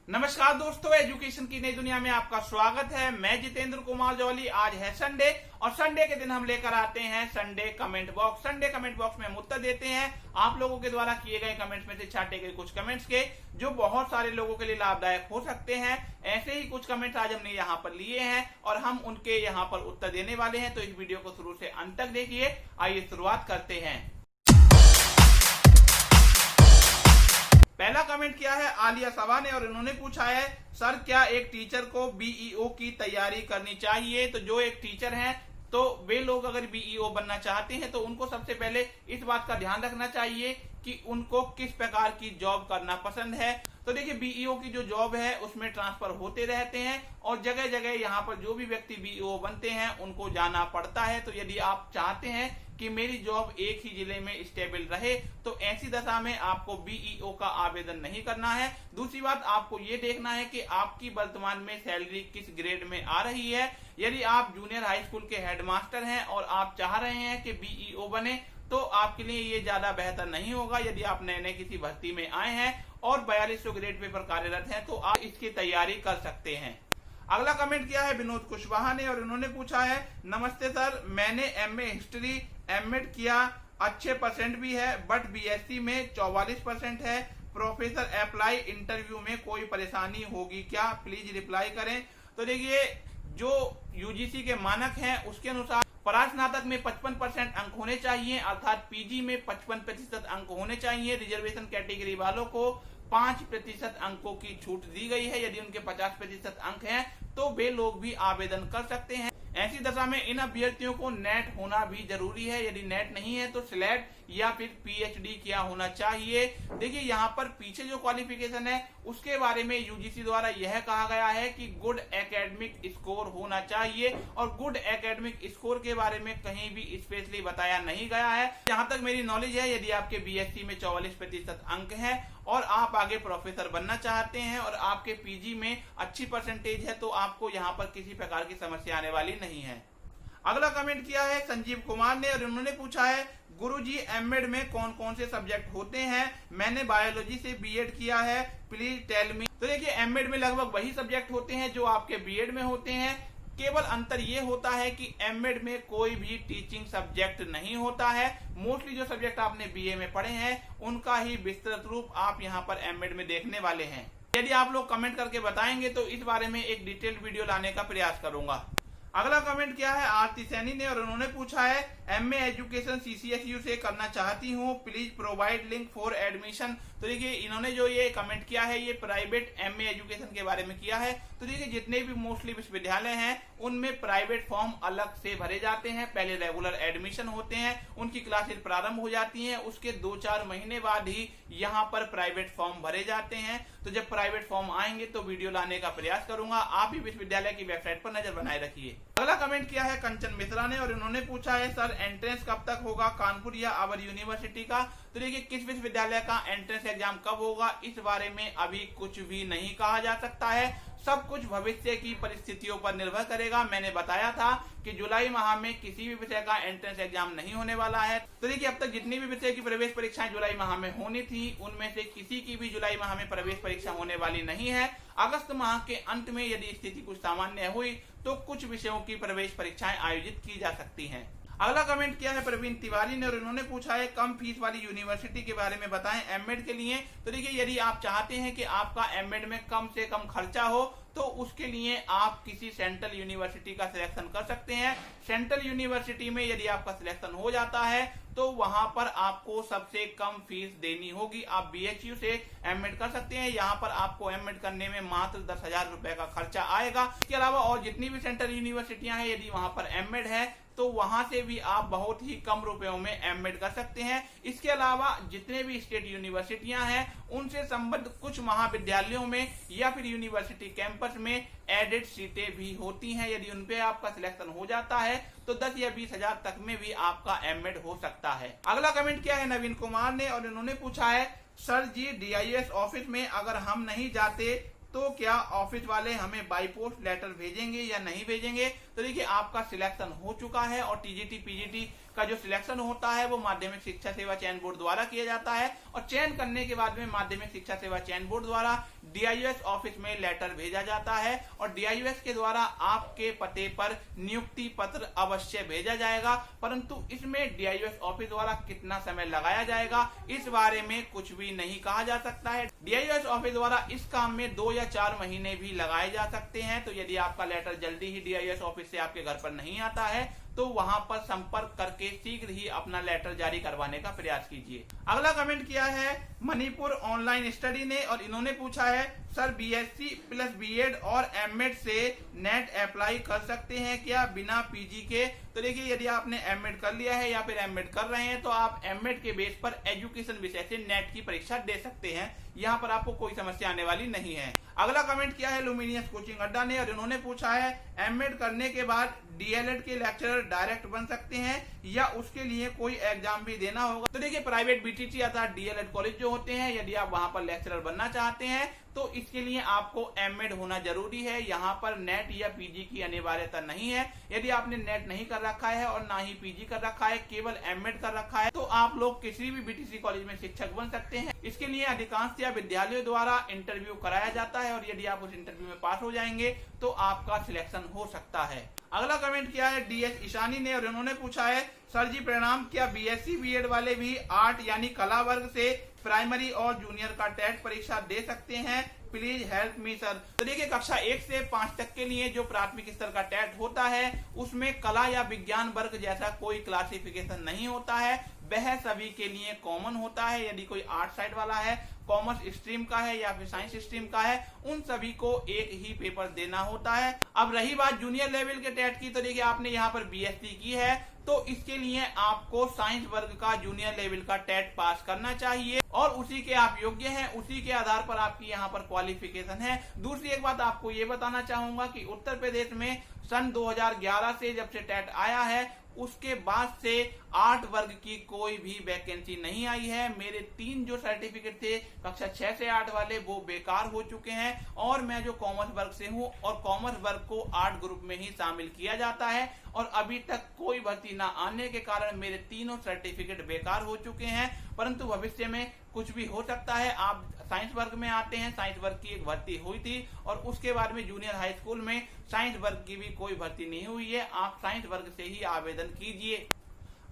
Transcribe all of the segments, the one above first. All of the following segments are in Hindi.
नमस्कार दोस्तों, एजुकेशन की नई दुनिया में आपका स्वागत है। मैं जितेंद्र कुमार जौली। आज है संडे और संडे के दिन हम लेकर आते हैं Sunday comment box. Sunday comment box में हम उत्तर देते हैं आप लोगों के द्वारा किए गए कमेंट्स में से छांटे गए कुछ कमेंट्स के, जो बहुत सारे लोगों के लिए लाभदायक हो सकते हैं। ऐसे ही कुछ कमेंट्स आज हमने यहाँ पर लिए हैं और हम उनके यहाँ पर उत्तर देने वाले हैं, तो इस वीडियो को शुरू से अंत तक देखिए। आइए शुरुआत करते हैं। पहला कमेंट किया है आलिया सबा ने और इन्होंने पूछा है, सर क्या एक टीचर को बीईओ की तैयारी करनी चाहिए? तो जो एक टीचर हैं तो वे लोग अगर बीईओ बनना चाहते हैं तो उनको सबसे पहले इस बात का ध्यान रखना चाहिए कि उनको किस प्रकार की जॉब करना पसंद है। तो देखिए, बीईओ की जो जॉब है उसमें ट्रांसफर होते रहते हैं और जगह जगह यहाँ पर जो भी व्यक्ति बीईओ बनते हैं उनको जाना पड़ता है। तो यदि आप चाहते हैं कि मेरी जॉब एक ही जिले में स्टेबल रहे तो ऐसी दशा में आपको बीईओ का आवेदन नहीं करना है। दूसरी बात, आपको ये देखना है कि आपकी वर्तमान में सैलरी किस ग्रेड में आ रही है। यदि आप जूनियर हाई स्कूल के हेडमास्टर हैं और आप चाह रहे हैं कि बीईओ बने तो आपके लिए ये ज्यादा बेहतर नहीं होगा। यदि आप नए नए किसी भर्ती में आए हैं और 4200 ग्रेड पे पर कार्यरत हैं तो आप इसकी तैयारी कर सकते हैं। अगला कमेंट किया है विनोद कुशवाहा ने और उन्होंने पूछा है, नमस्ते सर, मैंने एमए हिस्ट्री एमएड किया, अच्छे परसेंट भी है, बट बीएससी में 44% है। प्रोफेसर अप्लाई इंटरव्यू में कोई परेशानी होगी क्या? प्लीज रिप्लाई करें। तो देखिए, जो यूजीसी के मानक हैं उसके अनुसार परास्नातक में 55% अंक होने चाहिए, अर्थात पीजी में 55% अंक होने चाहिए। रिजर्वेशन कैटेगरी वालों को 5% अंकों की छूट दी गई है। यदि उनके 50% अंक हैं तो वे लोग भी आवेदन कर सकते हैं। ऐसी दशा में इन अभ्यर्थियों को नेट होना भी जरूरी है। यदि नेट नहीं है तो स्लेट या फिर पीएचडी किया होना चाहिए। देखिए, यहाँ पर पीछे जो क्वालिफिकेशन है उसके बारे में यूजीसी द्वारा यह कहा गया है कि गुड एकेडमिक स्कोर होना चाहिए और गुड एकेडमिक स्कोर के बारे में कहीं भी स्पेशली बताया नहीं गया है। जहां तक मेरी नॉलेज है, यदि आपके बीएससी में 44% अंक है और आप आगे प्रोफेसर बनना चाहते हैं और आपके पीजी में अच्छी परसेंटेज है तो आपको यहाँ पर किसी प्रकार की समस्या आने वाली नहीं है। अगला कमेंट किया है संजीव कुमार ने और उन्होंने पूछा है, गुरुजी एमएड में कौन कौन से सब्जेक्ट होते हैं? मैंने बायोलॉजी से बीएड किया है, प्लीज टेल मी। तो देखिए, एमएड में लगभग वही सब्जेक्ट होते हैं जो आपके बीएड में होते हैं। केवल अंतर ये होता है कि एमएड में कोई भी टीचिंग सब्जेक्ट नहीं होता है। मोस्टली जो सब्जेक्ट आपने बीए में पढ़े हैं उनका ही विस्तृत रूप आप यहाँ पर एमएड में देखने वाले हैं। यदि आप लोग कमेंट करके बताएंगे तो इस बारे में एक डिटेल्ड वीडियो लाने का प्रयास करूंगा। अगला कमेंट किया है आरती सैनी ने और उन्होंने पूछा है, एमए एजुकेशन सीसीएसयू से करना चाहती हूँ, please provide link for admission. तो देखिए, इन्होंने जो ये कमेंट किया है ये प्राइवेट एमए एजुकेशन के बारे में किया है। तो देखिए, जितने भी मोस्टली विश्वविद्यालय हैं उनमें प्राइवेट फॉर्म अलग से भरे जाते हैं। पहले रेगुलर एडमिशन होते हैं, उनकी क्लासेस प्रारंभ हो जाती हैं, उसके 2-4 महीने बाद ही यहाँ पर प्राइवेट फॉर्म भरे जाते हैं। तो जब प्राइवेट फॉर्म आएंगे तो वीडियो लाने का प्रयास करूंगा। आप भी विश्वविद्यालय की वेबसाइट पर नजर बनाए रखिए। अगला कमेंट किया है कंचन मिश्रा ने और उन्होंने पूछा है, सर एंट्रेंस कब तक होगा, कानपुर या अवर यूनिवर्सिटी का? तो देखिए, किस विश्वविद्यालय का एंट्रेंस एग्जाम कब होगा इस बारे में अभी कुछ भी नहीं कहा जा सकता है। सब कुछ भविष्य की परिस्थितियों पर निर्भर करेगा। मैंने बताया था कि जुलाई माह में किसी भी विषय का एंट्रेंस एग्जाम नहीं होने वाला है। तो देखिए, अब तक जितनी भी विषय की प्रवेश परीक्षाएं जुलाई माह में होनी थी उनमें से किसी की भी जुलाई माह में प्रवेश परीक्षा होने वाली नहीं है। अगस्त माह के अंत में यदि स्थिति कुछ सामान्य हुई तो कुछ विषयों की प्रवेश परीक्षाएं आयोजित की जा सकती हैं। अगला कमेंट किया है प्रवीण तिवारी ने और उन्होंने पूछा है, कम फीस वाली यूनिवर्सिटी के बारे में बताएं एमएड के लिए। तो देखिए, यदि आप चाहते हैं कि आपका एमएड में कम से कम खर्चा हो तो उसके लिए आप किसी सेंट्रल यूनिवर्सिटी का सिलेक्शन कर सकते हैं। सेंट्रल यूनिवर्सिटी में यदि आपका सिलेक्शन हो जाता है तो वहां पर आपको सबसे कम फीस देनी होगी। आप बीएचयू से एमएड कर सकते हैं, यहाँ पर आपको एमएड करने में मात्र 10,000 रुपए का खर्चा आएगा। इसके अलावा और जितनी भी सेंट्रल यूनिवर्सिटियां हैं यदि वहां पर एमएड है तो वहां से भी आप बहुत ही कम रुपयों में एमएड कर सकते हैं। इसके अलावा जितने भी स्टेट यूनिवर्सिटियां हैं उनसे संबद्ध कुछ महाविद्यालयों में या फिर यूनिवर्सिटी कैंपस में एडेड सीटें भी होती हैं। यदि उनपे आपका सिलेक्शन हो जाता है तो 10 या 20,000 तक में भी आपका एमएड हो सकता है। अगला कमेंट किया है नवीन कुमार ने और इन्होंने पूछा है, सर जी डीआईएस ऑफिस में अगर हम नहीं जाते तो क्या ऑफिस वाले हमें बाई पोस्ट लेटर भेजेंगे या नहीं भेजेंगे? तो देखिए, आपका सिलेक्शन हो चुका है और टीजीटी पीजीटी का जो सिलेक्शन होता है वो माध्यमिक शिक्षा सेवा चयन बोर्ड द्वारा किया जाता है और चयन करने के बाद में माध्यमिक शिक्षा सेवा चयन बोर्ड द्वारा DIUS ऑफिस में लेटर भेजा जाता है और DIUS के द्वारा आपके पते पर नियुक्ति पत्र अवश्य भेजा जाएगा। परंतु इसमें DIUS ऑफिस द्वारा कितना समय लगाया जाएगा इस बारे में कुछ भी नहीं कहा जा सकता है। DIUS ऑफिस द्वारा इस काम में 2 या 4 महीने भी लगाए जा सकते हैं। तो यदि आपका लेटर जल्दी ही DIUS ऑफिस से आपके घर पर नहीं आता है तो वहां पर संपर्क करके शीघ्र ही अपना लेटर जारी करवाने का प्रयास कीजिए। अगला कमेंट किया है मणिपुर ऑनलाइन स्टडी ने और इन्होंने पूछा है सर BSc प्लस B.Ed और M.Ed से नेट अप्लाई कर सकते हैं क्या बिना PG के? तो देखिए यदि आपने M.Ed कर लिया है या फिर M.Ed कर रहे हैं तो आप M.Ed के बेस पर एजुकेशन विषय से नेट की परीक्षा दे सकते हैं। यहाँ पर आपको कोई समस्या आने वाली नहीं है। अगला कमेंट किया है लुमिनियस कोचिंग अड्डा ने और इन्होंने पूछा है M.Ed करने के बाद DLED के लेक्चरर डायरेक्ट बन सकते हैं या उसके लिए कोई एग्जाम भी देना होगा? तो देखिए प्राइवेट BTT अर्थात DLED कॉलेज जो होते हैं यदि आप वहां पर लेक्चरर बनना चाहते हैं तो इसके लिए आपको M.Ed होना जरूरी है। यहाँ पर नेट या PG की अनिवार्यता नहीं है। यदि आपने नेट नहीं कर रखा है और ना ही PG कर रखा है, केवल M.Ed कर रखा है तो आप लोग किसी भी BTC कॉलेज में शिक्षक बन सकते हैं। इसके लिए अधिकांश विद्यालयों द्वारा इंटरव्यू कराया जाता है और यदि आप उस इंटरव्यू में पास हो जाएंगे तो आपका सिलेक्शन हो सकता है। अगला कमेंट किया है DS ईशानी ने और उन्होंने पूछा है सर जी प्रणाम, क्या BSc B.Ed वाले भी आर्ट यानी कला वर्ग से प्राइमरी और जूनियर का टेट परीक्षा दे सकते हैं? Please help me sir. तो देखिए कक्षा 1 से 5 तक के लिए जो प्राथमिक स्तर का टेट होता है उसमें कला या विज्ञान वर्ग जैसा कोई क्लासिफिकेशन नहीं होता है। वह सभी के लिए कॉमन होता है। यदि कोई आर्ट साइड वाला है, कॉमर्स स्ट्रीम का है या फिर साइंस स्ट्रीम का है, उन सभी को एक ही पेपर देना होता है। अब रही बात जूनियर लेवल के टेट की, तो देखिए आपने यहाँ पर BSc की है तो इसके लिए आपको साइंस वर्ग का जूनियर लेवल का टेट पास करना चाहिए और उसी के आप योग्य हैं, उसी के आधार पर आपकी यहाँ पर क्वालिफिकेशन है। दूसरी एक बात आपको ये बताना चाहूंगा कि उत्तर प्रदेश में सन 2011 से जब से टेट आया है उसके बाद से आर्ट वर्ग की कोई भी वैकेंसी नहीं आई है। मेरे 3 जो सर्टिफिकेट थे कक्षा 6 से 8 वाले वो बेकार हो चुके हैं और मैं जो कॉमर्स वर्ग से हूँ और कॉमर्स वर्ग को आर्ट ग्रुप में ही शामिल किया जाता है और अभी तक कोई भर्ती ना आने के कारण मेरे तीनों सर्टिफिकेट बेकार हो चुके हैं। परंतु भविष्य में कुछ भी हो सकता है। आप साइंस वर्ग में आते हैं, साइंस वर्ग की एक भर्ती हुई थी और उसके बाद में जूनियर हाई स्कूल में साइंस वर्ग की भी कोई भर्ती नहीं हुई है। आप साइंस वर्ग से ही आवेदन कीजिए।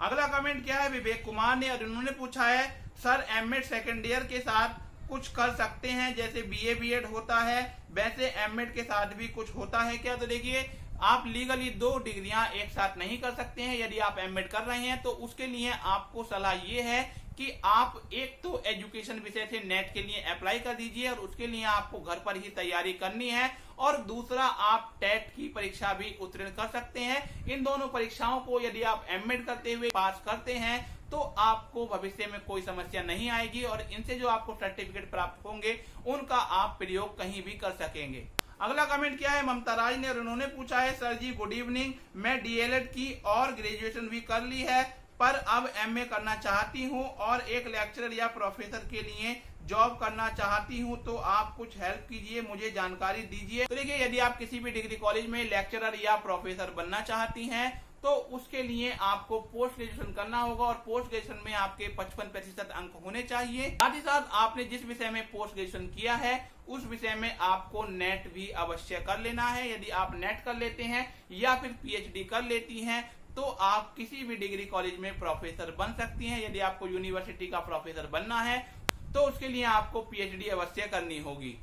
अगला कमेंट क्या है विवेक कुमार ने और उन्होंने पूछा है सर M.Ed सेकेंड ईयर के साथ कुछ कर सकते हैं जैसे BA B.Ed होता है वैसे M.Ed के साथ भी कुछ होता है क्या? तो देखिए आप लीगली 2 डिग्रियां एक साथ नहीं कर सकते हैं। यदि आप M.Ed कर रहे हैं तो उसके लिए आपको सलाह ये है कि आप एक तो एजुकेशन विषय से नेट के लिए अप्लाई कर दीजिए और उसके लिए आपको घर पर ही तैयारी करनी है और दूसरा आप टेट की परीक्षा भी उत्तीर्ण कर सकते हैं। इन दोनों परीक्षाओं को यदि आप M.Ed करते हुए पास करते हैं तो आपको भविष्य में कोई समस्या नहीं आएगी और इनसे जो आपको सर्टिफिकेट प्राप्त होंगे उनका आप प्रयोग कहीं भी कर सकेंगे। अगला कमेंट किया है ममता राज ने और उन्होंने पूछा है सर जी गुड इवनिंग, मैं DLED की और ग्रेजुएशन भी कर ली है पर अब MA करना चाहती हूँ और एक लेक्चरर या प्रोफेसर के लिए जॉब करना चाहती हूँ तो आप कुछ हेल्प कीजिए, मुझे जानकारी दीजिए। तो देखिए यदि आप किसी भी डिग्री कॉलेज में लेक्चरर या प्रोफेसर बनना चाहती हैं तो उसके लिए आपको पोस्ट ग्रेजुएशन करना होगा और पोस्ट ग्रेजुएशन में आपके 55% अंक होने चाहिए। साथ ही साथ आपने जिस विषय में पोस्ट ग्रेजुएशन किया है उस विषय में आपको नेट भी अवश्य कर लेना है। यदि आप नेट कर लेते हैं या फिर PhD कर लेती हैं तो आप किसी भी डिग्री कॉलेज में प्रोफेसर बन सकती हैं। यदि आपको यूनिवर्सिटी का प्रोफेसर बनना है तो उसके लिए आपको PhD अवश्य करनी होगी।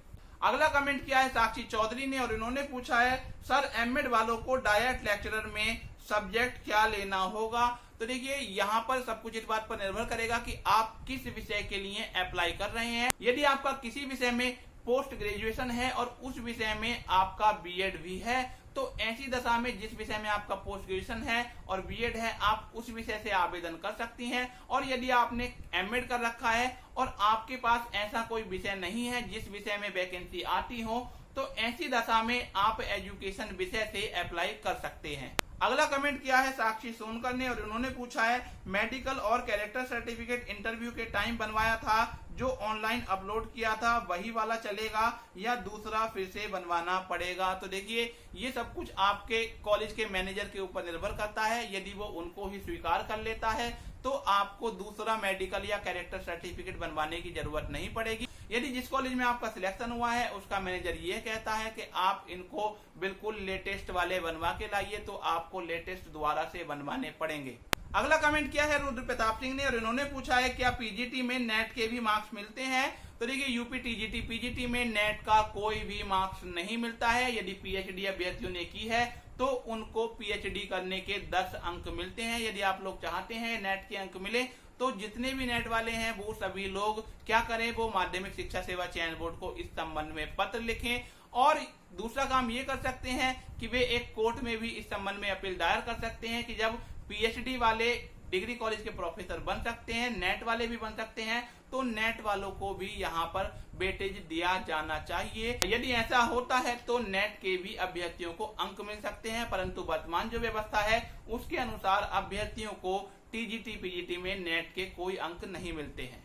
अगला कमेंट किया है साक्षी चौधरी ने और इन्होंने पूछा है सर M.Ed वालों को डायरेक्ट लेक्चरर में सब्जेक्ट क्या लेना होगा? तो देखिए यहाँ पर सब कुछ इस बात पर निर्भर करेगा कि आप किस विषय के लिए अप्लाई कर रहे हैं। यदि आपका किसी विषय में पोस्ट ग्रेजुएशन है और उस विषय में आपका B.Ed भी है तो ऐसी दशा में जिस विषय में आपका पोस्ट ग्रेजुएशन है और B.Ed है आप उस विषय से आवेदन कर सकती हैं। और यदि आपने M.Ed कर रखा है और आपके पास ऐसा कोई विषय नहीं है जिस विषय में वैकेंसी आती हो तो ऐसी दशा में आप एजुकेशन विषय से अप्लाई कर सकते हैं। अगला कमेंट किया है साक्षी सोनकर ने और उन्होंने पूछा है मेडिकल और कैरेक्टर सर्टिफिकेट इंटरव्यू के टाइम बनवाया था जो ऑनलाइन अपलोड किया था वही वाला चलेगा या दूसरा फिर से बनवाना पड़ेगा। तो देखिए ये सब कुछ आपके कॉलेज के मैनेजर के ऊपर निर्भर करता है। यदि वो उनको ही स्वीकार कर लेता है तो आपको दूसरा मेडिकल या कैरेक्टर सर्टिफिकेट बनवाने की जरूरत नहीं पड़ेगी। यदि जिस कॉलेज में आपका सिलेक्शन हुआ है उसका मैनेजर ये कहता है कि आप इनको बिल्कुल लेटेस्ट वाले बनवा के लाइए, तो आपको लेटेस्ट दोबारा से बनवाने पड़ेंगे। अगला कमेंट किया है रुद्र प्रताप सिंह ने और इन्होंने पूछा है क्या पीजीटी में नेट के भी मार्क्स मिलते हैं। तो देखिए यूपी टीजीटी पीजीटी में नेट का कोई भी मार्क्स नहीं मिलता है। यदि पीएचडी अभ्यर्थियों ने की है तो उनको पीएचडी करने के 10 अंक मिलते हैं। यदि आप लोग चाहते हैं नेट के अंक मिले तो जितने भी नेट वाले हैं वो सभी लोग क्या करें, वो माध्यमिक शिक्षा सेवा चयन बोर्ड को इस संबंध में पत्र लिखें। और दूसरा काम ये कर सकते हैं कि वे एक कोर्ट में भी इस संबंध में अपील दायर कर सकते हैं कि जब पीएचडी वाले डिग्री कॉलेज के प्रोफेसर बन सकते हैं, नेट वाले भी बन सकते हैं, तो नेट वालों को भी यहाँ पर वेटेज दिया जाना चाहिए। यदि ऐसा होता है तो नेट के भी अभ्यर्थियों को अंक मिल सकते हैं, परंतु वर्तमान जो व्यवस्था है उसके अनुसार अभ्यर्थियों को टीजीटी पीजीटी में नेट के कोई अंक नहीं मिलते हैं।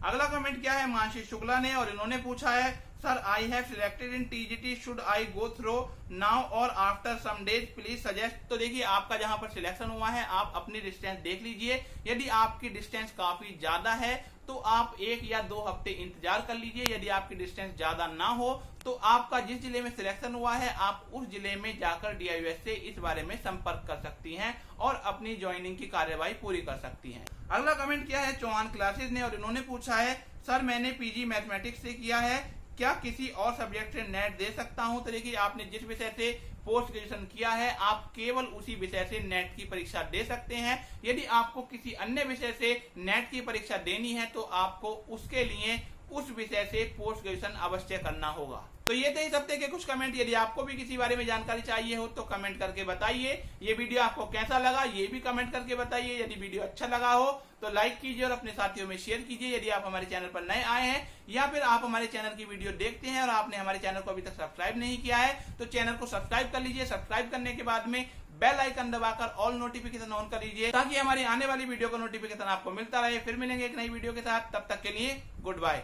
अगला कमेंट क्या है मानसी शुक्ला ने और इन्होंने पूछा है sir I have selected in TGT, should I go through now और after some days, please suggest. तो देखिए आपका जहां पर सिलेक्शन हुआ है आप अपनी डिस्टेंस देख लीजिए। यदि आपकी डिस्टेंस काफी ज्यादा है तो आप 1 या 2 हफ्ते इंतजार कर लीजिए। यदि आपकी डिस्टेंस ज्यादा ना हो तो आपका जिस जिले में सिलेक्शन हुआ है आप उस जिले में जाकर डीआईयूएस से इस बारे में संपर्क कर सकती हैं और अपनी ज्वाइनिंग की कार्यवाही पूरी कर सकती हैं। अगला कमेंट किया है चौहान क्लासेस ने और इन्होंने पूछा है सर मैंने पीजी मैथमेटिक्स से किया है, क्या किसी और सब्जेक्ट से नेट दे सकता हूं। तो देखिए आपने जिस विषय से पोस्ट ग्रेजुएशन किया है आप केवल उसी विषय से नेट की परीक्षा दे सकते हैं। यदि आपको किसी अन्य विषय से नेट की परीक्षा देनी है तो आपको उसके लिए उस विषय से पोस्ट ग्रेजुएशन अवश्य करना होगा। तो ये थे इस हफ्ते के कुछ कमेंट। यदि आपको भी किसी बारे में जानकारी चाहिए हो तो कमेंट करके बताइए। ये वीडियो आपको कैसा लगा ये भी कमेंट करके बताइए। यदि वीडियो अच्छा लगा हो तो लाइक कीजिए और अपने साथियों में शेयर कीजिए। यदि आप हमारे चैनल पर नए आए हैं या फिर आप हमारे चैनल की वीडियो देखते हैं और आपने हमारे चैनल को अभी तक सब्सक्राइब नहीं किया है तो चैनल को सब्सक्राइब कर लीजिए। सब्सक्राइब करने के बाद में बेल आइकन दबाकर ऑल नोटिफिकेशन ऑन कर लीजिए ताकि हमारी आने वाली वीडियो का नोटिफिकेशन आपको मिलता रहे। फिर मिलेंगे एक नई वीडियो के साथ, तब तक के लिए गुड बाय।